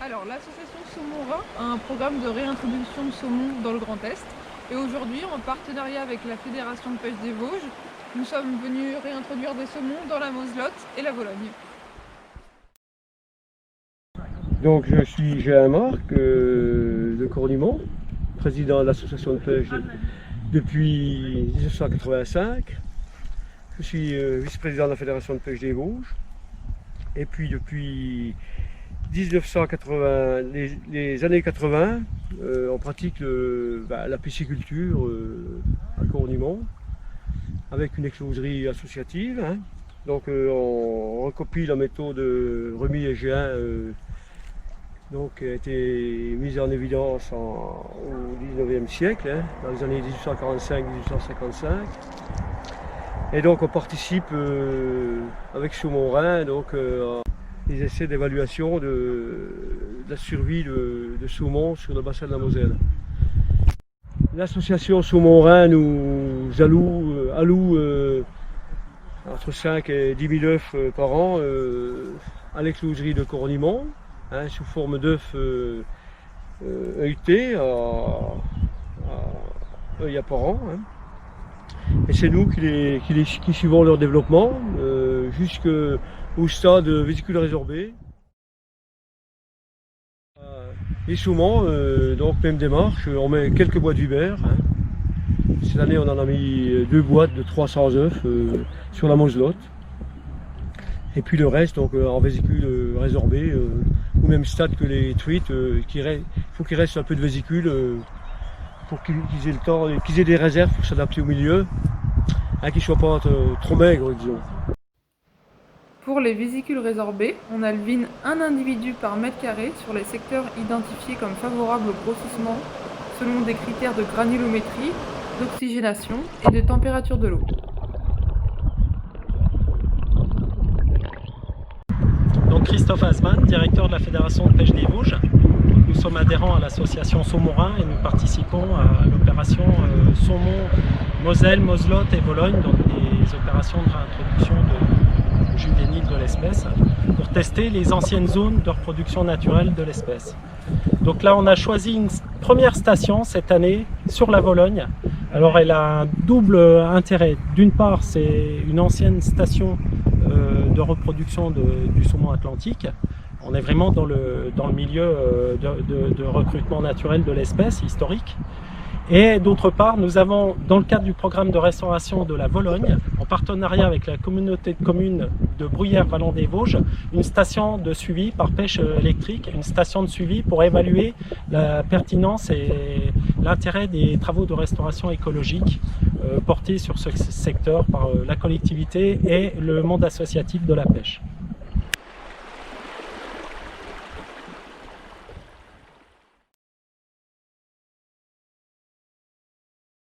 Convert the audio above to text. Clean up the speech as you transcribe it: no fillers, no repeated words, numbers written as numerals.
Alors, l'association Saumon-Rhin a un programme de réintroduction de saumon dans le Grand Est. Et aujourd'hui, en partenariat avec la Fédération de pêche des Vosges, nous sommes venus réintroduire des saumons dans la Moselotte et la Vologne. Donc je suis Gérard Marc de Cornimont, président de l'association de pêche depuis 1985. Je suis vice-président de la Fédération de pêche des Vosges. Et puis depuis 1980, les années 80, on pratique la pisciculture à Cornimont avec une écloserie associative. Donc on recopie la méthode Remy et Géin qui a été mise en évidence au 19e siècle, dans les années 1845-1855. Et donc on participe avec Saumon-Rhin les essais d'évaluation de la survie de saumon sur le bassin de la Moselle. L'association Saumon-Rhin nous alloue entre 5 et 10 000 œufs par an à l'écloserie de Cornimont, sous forme d'œufs œilletés à œil apparent. Et c'est nous qui suivons leur développement jusqu'au stade vésicule résorbée. Les saumons, donc même démarche, on met quelques boîtes d'Hubert. Cette année on en a mis 2 boîtes de 300 œufs sur la Moselotte. Et puis le reste donc en vésicule résorbée, au même stade que les truites, il faut qu'il reste un peu de vésicule pour qu'ils aient le temps, qu'ils aient des réserves pour s'adapter au milieu, qu'ils ne soient pas trop maigres, disons. Pour les vésicules résorbées, on alvine un individu par mètre carré sur les secteurs identifiés comme favorables au grossissement selon des critères de granulométrie, d'oxygénation et de température de l'eau. Donc Christophe Asman, directeur de la Fédération de pêche des Vosges. Nous sommes adhérents à l'association Saumon-Rhin et nous participons à l'opération Saumon, Moselle, Moselotte et Vologne, donc des opérations de réintroduction de juvéniles de l'espèce, pour tester les anciennes zones de reproduction naturelle de l'espèce. Donc là on a choisi une première station cette année sur la Vologne. Alors elle a un double intérêt. D'une part c'est une ancienne station de reproduction du saumon atlantique. On est vraiment dans le milieu de recrutement naturel de l'espèce historique. Et d'autre part, nous avons, dans le cadre du programme de restauration de la Vologne, en partenariat avec la communauté de communes de Bruyères-Vallon-des-Vosges, une station de suivi par pêche électrique, une station de suivi pour évaluer la pertinence et l'intérêt des travaux de restauration écologique portés sur ce secteur par la collectivité et le monde associatif de la pêche.